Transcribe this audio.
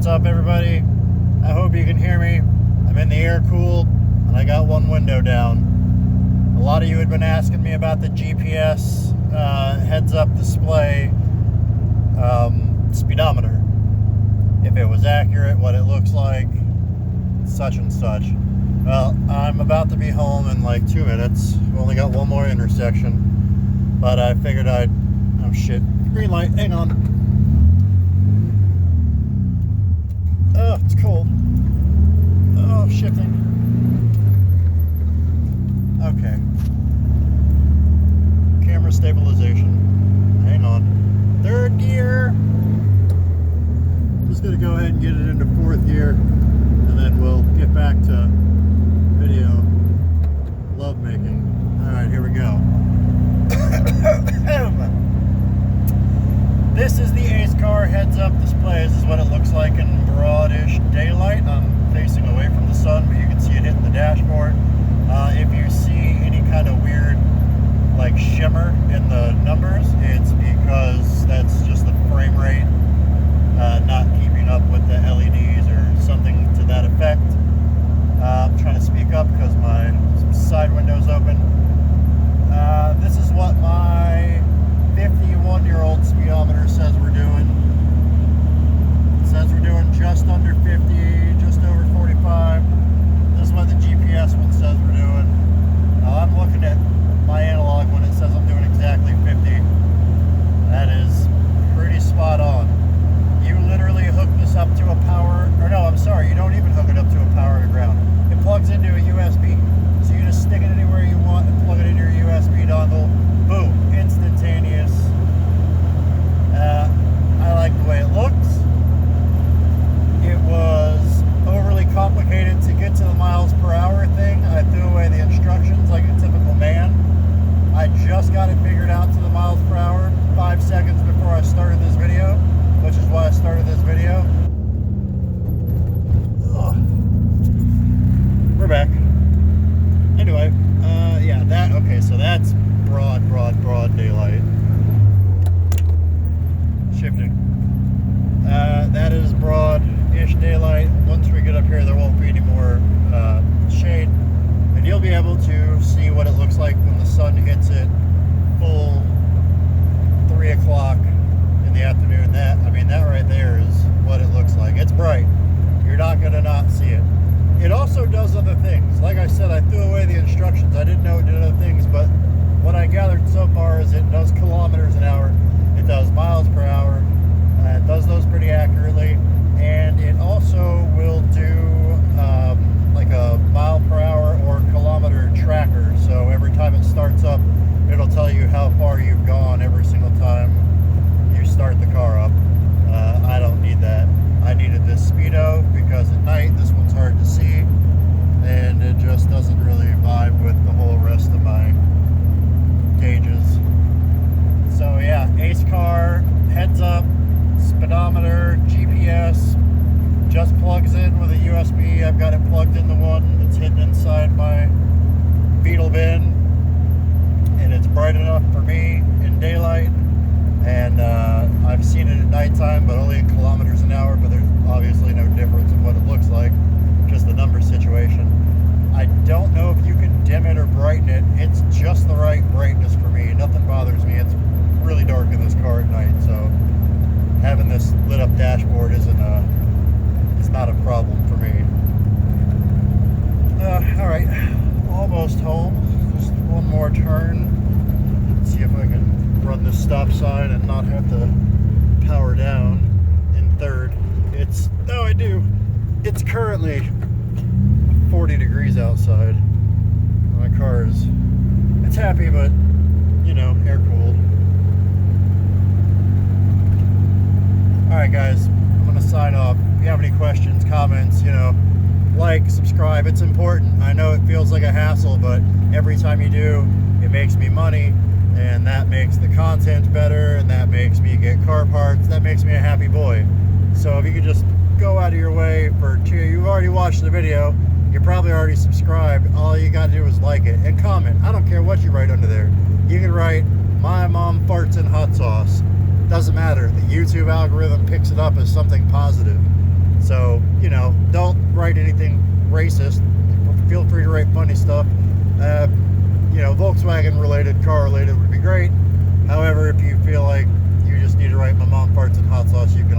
What's up, everybody? I hope you can hear me. I'm in the air-cooled, and I got one window down. A lot of you had been asking me about the GPS heads-up display speedometer. If it was accurate, what it looks like, such and such. Well, I'm about to be home in like 2 minutes. We've only got one more intersection, but I figured I'd... Oh shit, green light, hang on. Oh, it's cold. Oh, shifting. Okay. Camera stabilization. Hang on. Third gear. Just gonna go ahead and get it into fourth gear, and then we'll get back to video love making. Alright, here we go. This is the ACECAR heads-up display. This is what it looks like in broadish daylight. I'm facing away from the sun, but you can see it hitting the dashboard. If you see any kind of weird like shimmer in the numbers, it's because that's just the frame rate not keeping up with the LEDs or something to that effect. I'm trying to speak up because my side window's open. This is what my 51-year-old speedometer says we're doing. It says we're doing just under 50, just over 45. This is what the GPS one says we're doing. I'm looking at my analog when it says I'm doing exactly 50. That is pretty spot on. You literally hook this up to a power, or no, I'm sorry, you don't even hook it up to a power to ground. It plugs into a USB. So you just stick it anywhere you want and plug it in your USB dongle. Boom, instantaneous. I like the way it looks. It was overly complicated to get to the miles per hour thing. I threw away the instructions like a typical man. I just got it figured out to the miles per hour 5 seconds before I started this video, which is why I started this video. Ugh. We're back. Anyway, yeah, okay, so that's broad daylight. Shifting. That is broad-ish daylight. Once we get up here, there won't be any more shade, and you'll be able to see what it looks like when the sun hits it full 3 o'clock in the afternoon. That right there is what it looks like. It's bright. You're not gonna not see it. It also does other things. Like I said, I threw away the instructions. I didn't know it did other things, but what I gathered so far is it does kilometers an hour, it does miles per hour, it does those pretty accurately, and it also will do like a mile per hour or kilometer tracker. So every time it starts up, it'll tell you how far you've gone every single time you start the car up. I don't need that. I needed this speedo because at night this one's hard to see, and it just doesn't really vibe with the whole rest of my gauges. So yeah, ACECAR, heads up, speedometer, GPS, just plugs in with a USB. I've got it plugged in the one that's hidden inside my beetle bin, and it's bright enough for me in daylight. And I've seen it at nighttime, but only in kilometers an hour, but there's obviously no difference in what it looks like, just the number situation. I don't know if you can dim it or brighten it. It's just the right brightness for me. Nothing bothers me. It's really dark in this car at night, so having this lit up dashboard it's not a problem for me. Alright, almost home. Just one more turn. Let's see if I can run this stop sign and not have to power down in third. I do. It's currently 40 degrees outside. My car it's happy, but you know, air cooled. Alright guys, I'm gonna sign off. If you have any questions, comments, like, subscribe, it's important. I know it feels like a hassle, but every time you do, it makes me money, and that makes the content better, and that makes me get car parts. That makes me a happy boy. So if you could just go out of your way you've already watched the video, you're probably already subscribed. All you got to do is like it and comment. I don't care what you write under there. You can write, "My mom farts in hot sauce." Doesn't matter. The YouTube algorithm picks it up as something positive. So, you know, don't write anything racist. Feel free to write funny stuff. You know, Volkswagen related, car related would be great. However, if you feel like you just need to write my mom farts and hot sauce, you can